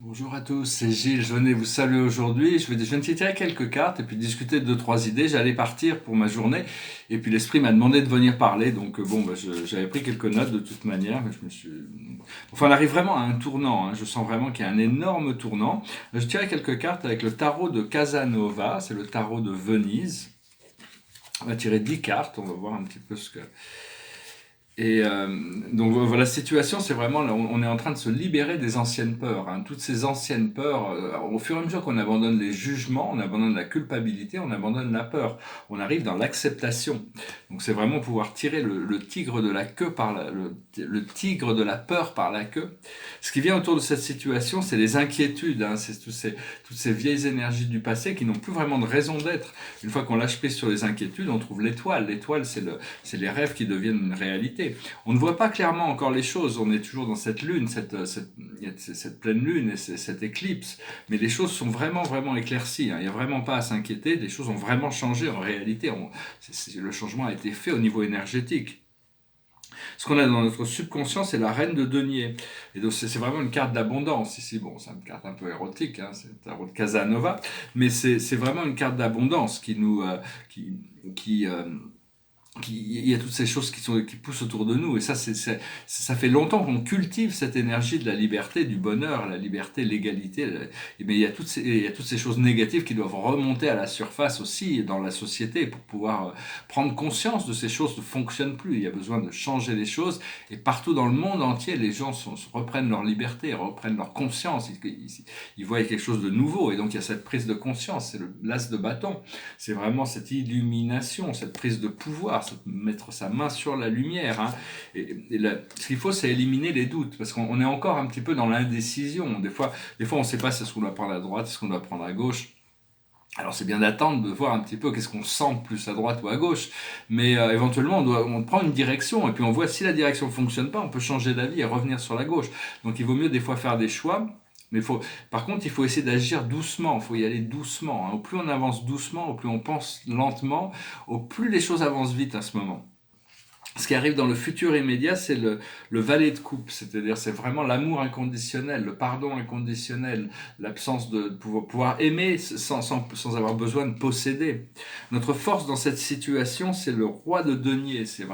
Bonjour à tous, c'est Gilles, je venais vous saluer aujourd'hui. Je viens de tirer quelques cartes et puis discuter de deux, trois idées. J'allais partir pour ma journée et puis l'esprit m'a demandé de venir parler. Donc j'avais pris quelques notes de toute manière. Mais Enfin, on arrive vraiment à un tournant, hein. Je sens vraiment qu'il y a un énorme tournant. Je tirais quelques cartes avec le tarot de Casanova, c'est le tarot de Venise. On va tirer 10 cartes, on va voir un petit peu ce que... Donc voilà, la situation, c'est vraiment, on est en train de se libérer des anciennes peurs, hein. Toutes ces anciennes peurs, au fur et à mesure qu'on abandonne les jugements, on abandonne la culpabilité, on abandonne la peur. On arrive dans l'acceptation. Donc c'est vraiment pouvoir tirer le tigre de la queue le tigre de la peur par la queue. Ce qui vient autour de cette situation, c'est les inquiétudes, hein. C'est toutes ces vieilles énergies du passé qui n'ont plus vraiment de raison d'être. Une fois qu'on lâche prise sur les inquiétudes, on trouve l'étoile. L'étoile, c'est les rêves qui deviennent une réalité. On ne voit pas clairement encore les choses, on est toujours dans cette lune, cette pleine lune et cette éclipse, mais les choses sont vraiment, vraiment éclaircies, hein. Il n'y a vraiment pas à s'inquiéter, les choses ont vraiment changé en réalité, le changement a été fait au niveau énergétique. Ce qu'on a dans notre subconscient, c'est la reine de denier. Et donc, c'est vraiment une carte d'abondance. Ici, bon, c'est une carte un peu érotique, hein, c'est le tarot de Casanova, mais c'est vraiment une carte d'abondance qui il y a toutes ces choses qui poussent autour de nous. Et ça fait longtemps qu'on cultive cette énergie de la liberté, du bonheur, la liberté, l'égalité. Mais il y a toutes ces choses négatives qui doivent remonter à la surface aussi dans la société pour pouvoir prendre conscience de ces choses ne fonctionnent plus. Il y a besoin de changer les choses. Et partout dans le monde entier, les gens reprennent leur liberté, reprennent leur conscience. Ils voient quelque chose de nouveau. Et donc il y a cette prise de conscience. C'est l'as de bâton. C'est vraiment cette illumination, cette prise de pouvoir, mettre sa main sur la lumière, hein. Ce qu'il faut, c'est éliminer les doutes, parce qu'on est encore un petit peu dans l'indécision. Des fois on ne sait pas si est-ce qu'on doit prendre à droite, si est-ce qu'on doit prendre à gauche. Alors c'est bien d'attendre, de voir un petit peu qu'est-ce qu'on sent plus à droite ou à gauche, mais éventuellement on prend une direction et puis on voit si la direction ne fonctionne pas, on peut changer d'avis et revenir sur la gauche. Donc il vaut mieux des fois faire des choix. Par contre, il faut essayer d'agir doucement, il faut y aller doucement, hein. Au plus on avance doucement, au plus on pense lentement, au plus les choses avancent vite à ce moment. Ce qui arrive dans le futur immédiat, c'est le valet de coupe, c'est-à-dire c'est vraiment l'amour inconditionnel, le pardon inconditionnel, l'absence de pouvoir aimer sans avoir besoin de posséder. Notre force dans cette situation, c'est le roi de denier, c'est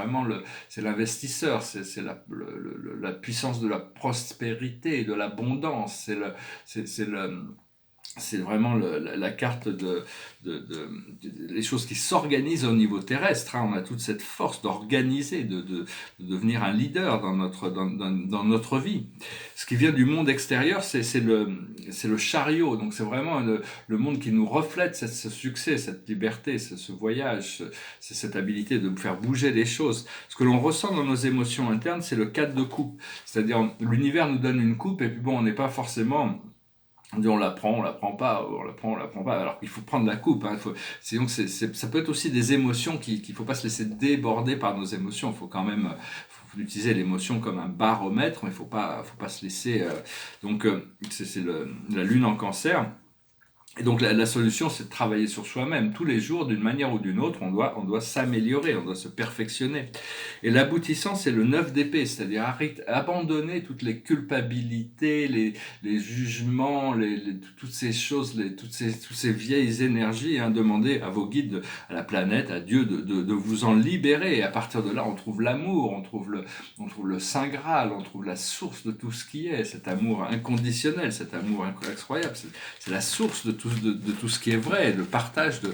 l'investisseur, c'est la puissance de la prospérité, de l'abondance, c'est vraiment la carte les choses qui s'organisent au niveau terrestre, hein. On a toute cette force d'organiser, de devenir un leader dans notre vie. Ce qui vient du monde extérieur, c'est le chariot. Donc c'est vraiment le monde qui nous reflète ce succès, cette liberté, ce voyage, c'est cette habilité de faire bouger les choses. Ce que l'on ressent dans nos émotions internes, c'est le 4 de coupe. C'est-à-dire l'univers nous donne une coupe et puis bon, on n'est pas forcément... On la prend, on la prend pas, on la prend, on la prend pas. Alors qu'il faut prendre la coupe, hein. Donc ça peut être aussi des émotions qu'il faut pas se laisser déborder par nos émotions. Il faut quand même faut utiliser l'émotion comme un baromètre, mais faut pas se laisser. La lune en cancer. Et donc la solution, c'est de travailler sur soi-même tous les jours, d'une manière ou d'une autre. On doit s'améliorer, on doit se perfectionner. Et l'aboutissant, c'est le 9 d'épée, c'est-à-dire abandonner toutes les culpabilités, les jugements, toutes ces choses, toutes ces vieilles énergies, hein. Demandez à vos guides, à la planète, à Dieu de vous en libérer. Et à partir de là, on trouve l'amour, on trouve le Saint Graal, on trouve la source de tout ce qui est, cet amour inconditionnel, cet amour incroyable. C'est la source de tout ce qui est vrai, le partage de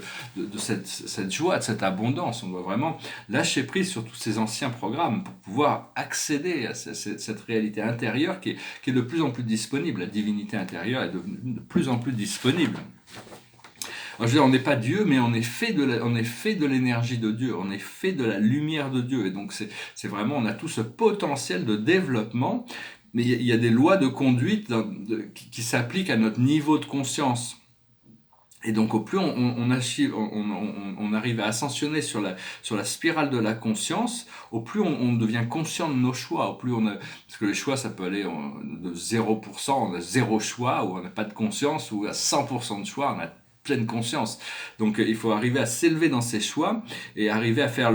cette joie, de cette abondance. On doit vraiment lâcher prise sur tous ces anciens programmes pour pouvoir accéder à cette réalité intérieure qui est de plus en plus disponible. La divinité intérieure est devenue de plus en plus disponible. Alors, je veux dire, on n'est pas Dieu, mais on est fait de l'énergie de Dieu, on est fait de la lumière de Dieu. Et donc c'est vraiment, on a tout ce potentiel de développement, mais il y a des lois de conduite qui s'appliquent à notre niveau de conscience. Et donc au plus on arrive à ascensionner sur la spirale de la conscience, au plus on devient conscient de nos choix, parce que les choix ça peut aller de 0%, on a zéro choix, ou on n'a pas de conscience, ou à 100% de choix, on a pleine conscience. Donc il faut arriver à s'élever dans ses choix et arriver à faire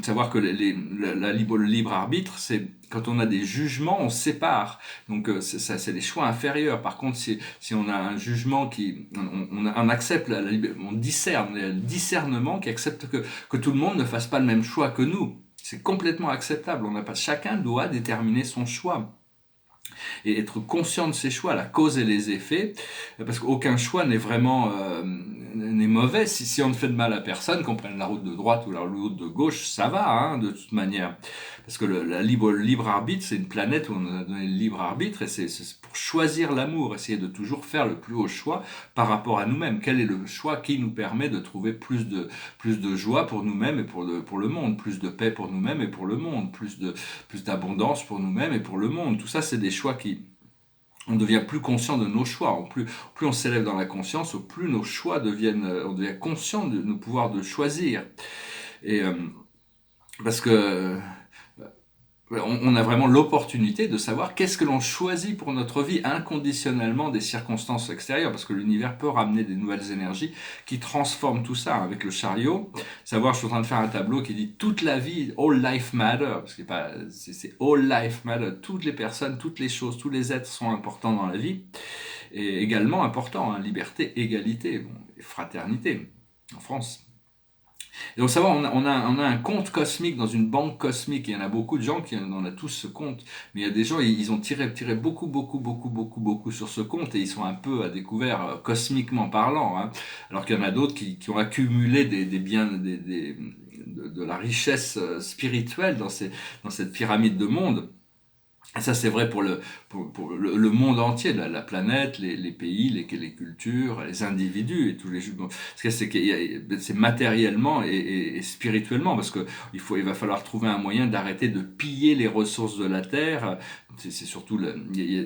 savoir que le libre arbitre, c'est quand on a des jugements, on sépare. Donc c'est des choix inférieurs. Par contre, si on a un jugement on accepte on discerne, le discernement qui accepte que tout le monde ne fasse pas le même choix que nous. C'est complètement acceptable. Chacun doit déterminer son choix et être conscient de ses choix, la cause et les effets, parce qu'aucun choix n'est vraiment n'est mauvais. Si on ne fait de mal à personne, qu'on prenne la route de droite ou la route de gauche, ça va, hein, de toute manière. Parce que le libre arbitre, c'est une planète où on a donné le libre arbitre, et c'est pour choisir l'amour, essayer de toujours faire le plus haut choix par rapport à nous-mêmes. Quel est le choix qui nous permet de trouver plus de joie pour nous-mêmes et pour le monde, plus de paix pour nous-mêmes et pour le monde, plus d'abondance pour nous-mêmes et pour le monde. Tout ça, c'est des choix on devient plus conscient de nos choix. Plus on s'élève dans la conscience, au plus nos choix on devient conscient de nos pouvoirs de choisir. Et parce que on a vraiment l'opportunité de savoir qu'est-ce que l'on choisit pour notre vie inconditionnellement des circonstances extérieures, parce que l'univers peut ramener des nouvelles énergies qui transforment tout ça. Avec le chariot, je suis en train de faire un tableau qui dit toute la vie, all life matter, parce que c'est all life matter, toutes les personnes, toutes les choses, tous les êtres sont importants dans la vie, et également importants, hein, liberté, égalité, et fraternité, en France. Et donc savoir, on a un compte cosmique dans une banque cosmique. Il y en a beaucoup de gens qui en ont tous ce compte, mais il y a des gens, ils ont tiré beaucoup sur ce compte, et ils sont un peu à découvert cosmiquement parlant, hein. Alors qu'il y en a d'autres qui ont accumulé des biens, de la richesse spirituelle dans cette pyramide de monde. Et ça, c'est vrai pour le monde entier, la planète, les pays, les cultures, les individus et tous les jugements. C'est matériellement et spirituellement, parce que il va falloir trouver un moyen d'arrêter de piller les ressources de la terre. C'est surtout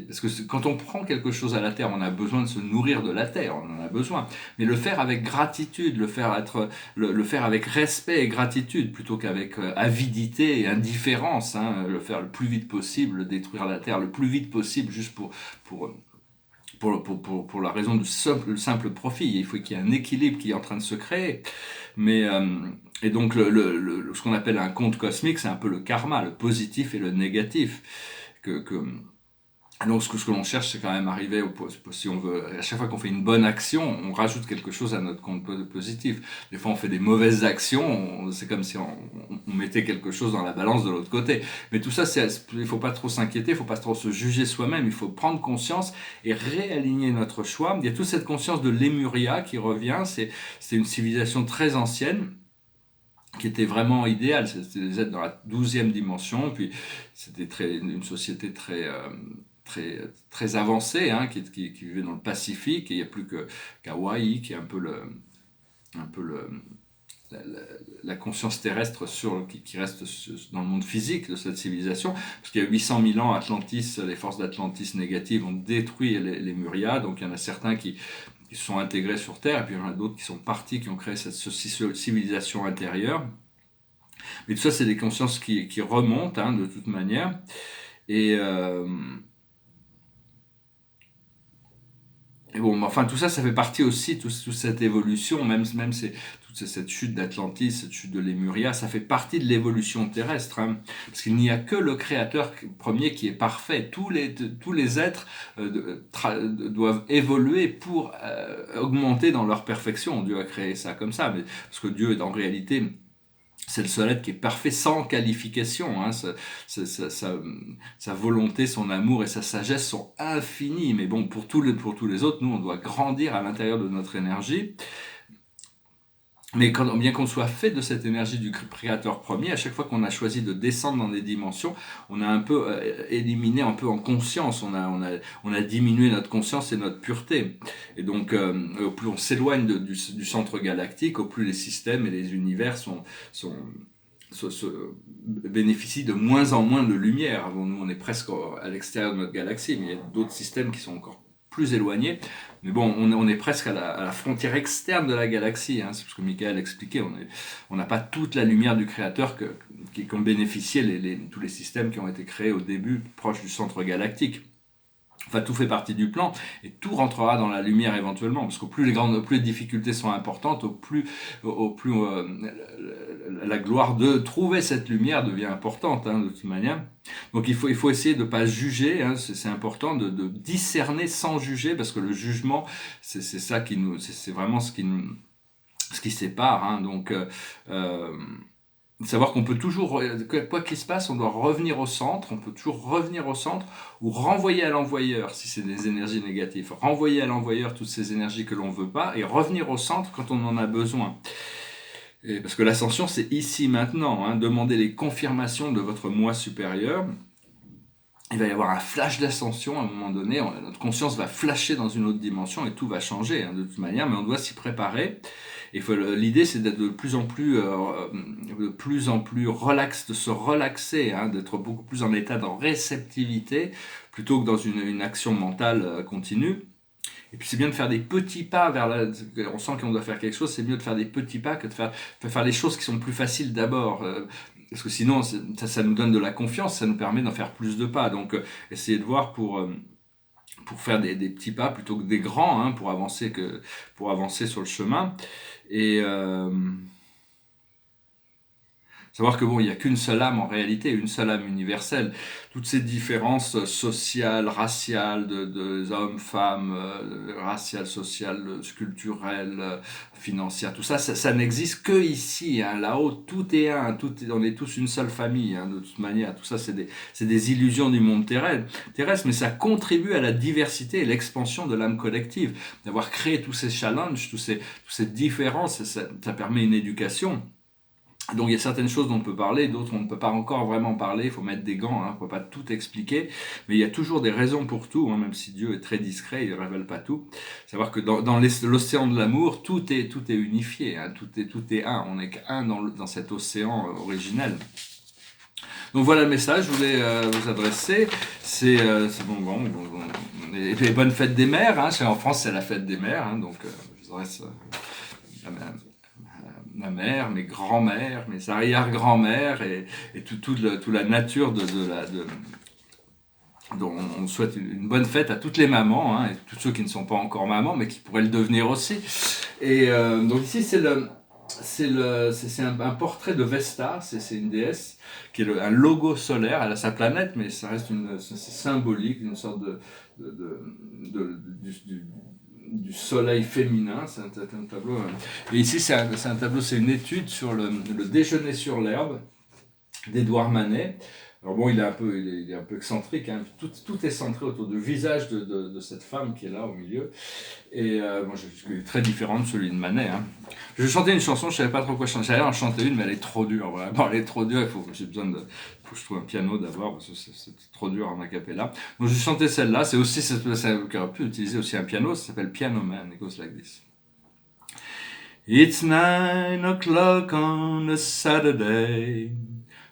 parce que quand on prend quelque chose à la terre, on a besoin de se nourrir de la terre, on en a besoin. Mais le faire avec gratitude, le faire avec respect et gratitude, plutôt qu'avec avidité et indifférence, hein, le faire le plus vite possible, détruire la terre le plus vite possible, juste pour la raison du simple profit. Il faut qu'il y ait un équilibre qui est en train de se créer. Mais et donc ce qu'on appelle un compte cosmique, c'est un peu le karma, le positif et le négatif. Donc ce que l'on cherche, c'est quand même arriver si on veut, à chaque fois qu'on fait une bonne action, on rajoute quelque chose à notre compte positif. Des fois on fait des mauvaises actions, c'est comme si on mettait quelque chose dans la balance de l'autre côté. Mais tout ça, il faut pas trop s'inquiéter, il faut pas trop se juger soi-même, il faut prendre conscience et réaligner notre choix. Il y a toute cette conscience de Lemuria qui revient, c'est une civilisation très ancienne, qui était vraiment idéale. C'était des êtres dans la 12e dimension, puis c'était une société très avancée, hein, qui vivait dans le Pacifique, et il n'y a plus qu'Hawaï qui est un peu la conscience terrestre qui reste dans le monde physique de cette civilisation, parce qu'il y a 800 000 ans, les forces d'Atlantis négatives ont détruit les Murias, donc il y en a certains qui se sont intégrés sur Terre, et puis il y en a d'autres qui sont partis, qui ont créé cette civilisation intérieure. Mais tout ça, c'est des consciences qui remontent, hein, de toute manière. Et bon, enfin, tout ça, ça fait partie aussi, toute cette évolution, même toute cette chute d'Atlantis, cette chute de Lémuria, ça fait partie de l'évolution terrestre, hein, parce qu'il n'y a que le Créateur premier qui est parfait. Tous les êtres doivent évoluer pour augmenter dans leur perfection. Dieu a créé ça comme ça, mais parce que Dieu est en réalité... c'est le seul être qui est parfait sans qualification, hein. Sa volonté, son amour et sa sagesse sont infinis. Mais bon, pour tous les autres, nous, on doit grandir à l'intérieur de notre énergie. Mais bien qu'on soit fait de cette énergie du Créateur premier, à chaque fois qu'on a choisi de descendre dans des dimensions, on a un peu éliminé un peu en conscience, on a diminué notre conscience et notre pureté. Et donc, au plus on s'éloigne du centre galactique, au plus les systèmes et les univers bénéficient de moins en moins de lumière. Bon, nous, on est presque à l'extérieur de notre galaxie, mais il y a d'autres systèmes qui sont encore plus éloignés. Mais bon, on est presque à la frontière externe de la galaxie, hein. C'est ce que Michael expliquait. On n'a pas toute la lumière du Créateur qu'ont bénéficié tous les systèmes qui ont été créés au début, proches du centre galactique. Enfin, tout fait partie du plan et tout rentrera dans la lumière éventuellement, parce qu'au plus plus les difficultés sont importantes, au plus la gloire de trouver cette lumière devient importante, hein, de toute manière. Donc il faut essayer de pas juger, hein, c'est important de discerner sans juger, parce que le jugement, c'est ça qui nous, c'est vraiment ce qui sépare, hein. Donc savoir qu'on peut toujours, quoi qu'il se passe, on doit revenir au centre, on peut toujours revenir au centre ou renvoyer à l'envoyeur si c'est des énergies négatives, renvoyer à l'envoyeur toutes ces énergies que l'on veut pas et revenir au centre quand on en a besoin. Et parce que l'ascension, c'est ici maintenant, hein, demandez les confirmations de votre moi supérieur. Il va y avoir un flash d'ascension à un moment donné, notre conscience va flasher dans une autre dimension et tout va changer, hein, de toute manière, mais on doit s'y préparer. L'idée, c'est d'être de plus en plus relax, de se relaxer, hein, d'être beaucoup plus en état de réceptivité plutôt que dans une action mentale continue. Et puis c'est bien de faire des petits pas on sent qu'on doit faire quelque chose, c'est mieux de faire des petits pas que de faire les choses qui sont plus faciles d'abord. Parce que sinon, ça nous donne de la confiance, ça nous permet d'en faire plus de pas. Donc, essayez de voir pour faire des petits pas plutôt que des grands, hein, pour avancer sur le chemin. Et savoir que bon, il n'y a qu'une seule âme en réalité, une seule âme universelle. Toutes ces différences sociales, raciales, de hommes, femmes, raciales, sociales, culturelles, financières, tout ça, ça n'existe que ici, hein. Là-haut, tout est un, on est tous une seule famille, hein, de toute manière. Tout ça, c'est des illusions du monde terrestre, mais ça contribue à la diversité et l'expansion de l'âme collective. D'avoir créé tous ces challenges, toutes ces différences, ça permet une éducation. Donc il y a certaines choses dont on peut parler, d'autres on ne peut pas encore vraiment parler, il faut mettre des gants, hein, on ne peut pas tout expliquer, mais il y a toujours des raisons pour tout, hein, même si Dieu est très discret, il ne révèle pas tout. Savoir que dans l'océan de l'amour, tout est unifié, hein, tout est un, on n'est qu'un dans cet océan originel. Donc voilà le message que je voulais vous adresser, c'est bon, et bonne fête des mères, hein, en France c'est la fête des mères, hein, donc je vous adresse ma mère, mes grands-mères, mes arrière-grands-mères et toute la nature dont on souhaite une bonne fête à toutes les mamans, hein, et tous ceux qui ne sont pas encore mamans mais qui pourraient le devenir aussi. Et donc ici c'est un portrait de Vesta, c'est une déesse qui est un logo solaire, elle a sa planète mais ça reste c'est symbolique, une sorte du soleil féminin, c'est un tableau. Et ici, c'est un tableau, c'est une étude sur le déjeuner sur l'herbe d'Édouard Manet. Alors bon, il est un peu excentrique, hein. Tout est centré autour du visage de cette femme qui est là au milieu. Et moi, il est très différent de celui de Manet, hein. Je chantais une chanson, je savais pas trop quoi chanter. J'allais en chanter une, mais elle est trop dure. Vraiment, elle est trop dure. J'ai besoin faut que je trouve un piano d'abord, parce que c'est trop dur en a cappella. Donc j'ai chanté celle-là. C'est aussi, ça aurait pu utiliser aussi un piano. Ça s'appelle Piano Man. It goes like this. It's 9 o'clock on a Saturday.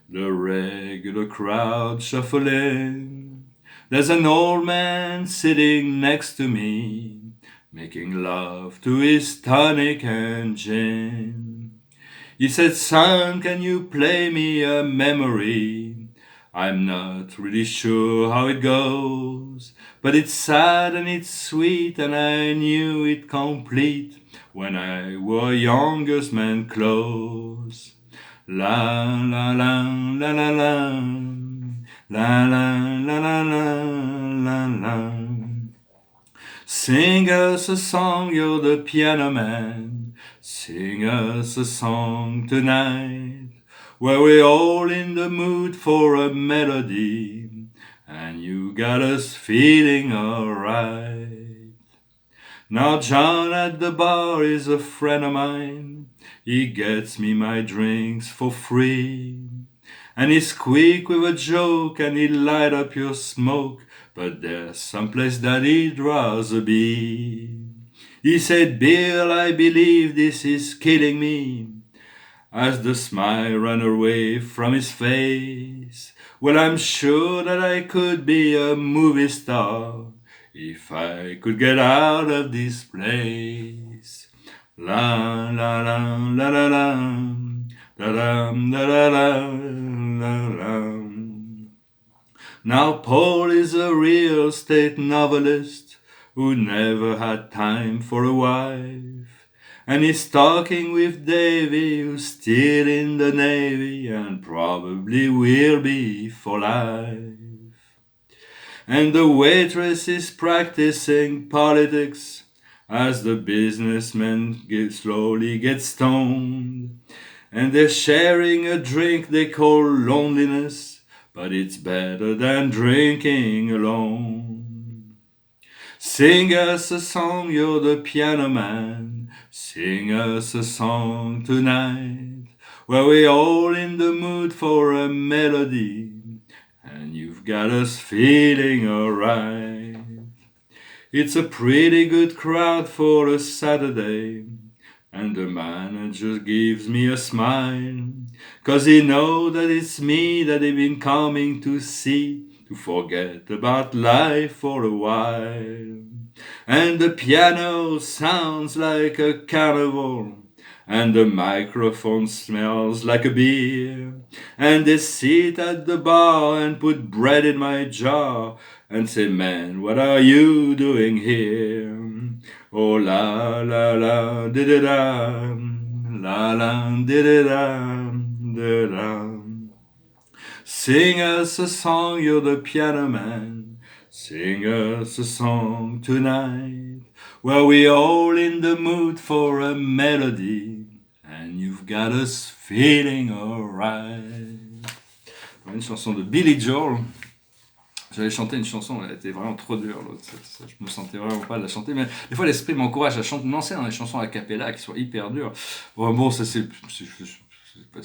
The regular crowd shuffling. There's an old man sitting next to me, making love to his tonic and gin. He said, son, can you play me a memory? I'm not really sure how it goes, but it's sad and it's sweet and I knew it complete when I wore youngest man clothes. La la la la la la la la la la la la. Sing us a song, you're the piano man. Sing us a song tonight, where we're all in the mood for a melody, and you got us feeling alright. Now John at the bar is a friend of mine. He gets me my drinks for free, and he's quick with a joke and he'll light up your smoke, but there's some place that he'd rather be. He said, Bill, I believe this is killing me, as the smile ran away from his face. Well, I'm sure that I could be a movie star if I could get out of this place. La la la la la la, da da da da da da da. Now Paul is a real estate novelist who never had time for a wife. And he's talking with Davy, who's still in the Navy and probably will be for life. And the waitress is practicing politics as the businessman slowly gets stoned. And they're sharing a drink they call loneliness, but it's better than drinking alone. Sing us a song, you're the piano man. Sing us a song tonight, where we're all in the mood for a melody, and you've got us feeling alright. It's a pretty good crowd for a Saturday, and the manager gives me a smile, 'cause he knows that it's me that they've been coming to see, to forget about life for a while. And the piano sounds like a carnival, and the microphone smells like a beer, and they sit at the bar and put bread in my jar and say, man, what are you doing here? Oh la la la di-da-da, la la di-da-da, da-da. Sing us a song, you're the piano man. Sing us a song tonight, where we're all in the mood for a melody, and you've got us feeling alright. Une chanson de Billy Joel. J'avais chanté une chanson, elle était vraiment trop dure, l'autre. Je me sentais vraiment pas de la chanter, mais des fois l'esprit m'encourage à chanter, me lancer dans des chansons a cappella qui sont hyper dures. Bon, ça c'est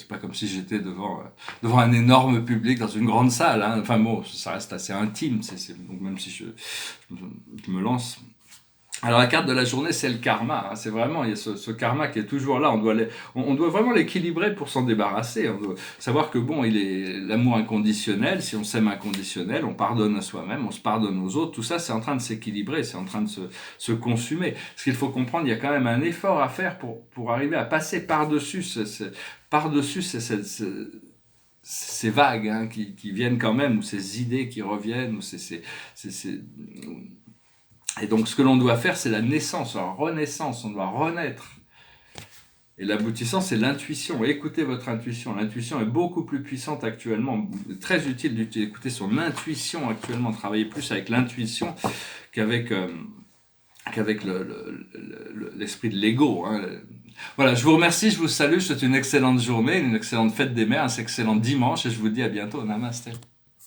pas comme si j'étais devant un énorme public dans une grande salle, hein. Enfin bon, ça reste assez intime, donc même si je me lance. Alors la carte de la journée, c'est le karma, hein. C'est vraiment, il y a ce karma qui est toujours là. On doit vraiment l'équilibrer pour s'en débarrasser. On doit savoir que bon, il est l'amour inconditionnel. Si on s'aime inconditionnel, on pardonne à soi-même, on se pardonne aux autres. Tout ça, c'est en train de s'équilibrer, c'est en train de se consumer. Ce qu'il faut comprendre, il y a quand même un effort à faire pour arriver à passer par-dessus ces vagues, hein, qui viennent quand même, ou ces idées qui reviennent, ou et donc, ce que l'on doit faire, c'est la naissance, la renaissance. On doit renaître. Et l'aboutissant, c'est l'intuition. Écoutez votre intuition. L'intuition est beaucoup plus puissante actuellement. Très utile d'écouter son intuition actuellement. Travailler plus avec l'intuition qu'avec l'esprit de l'ego, hein. Voilà, je vous remercie, je vous salue. Je vous souhaite une excellente journée, une excellente fête des mères, un excellent dimanche. Et je vous dis à bientôt. Namasté.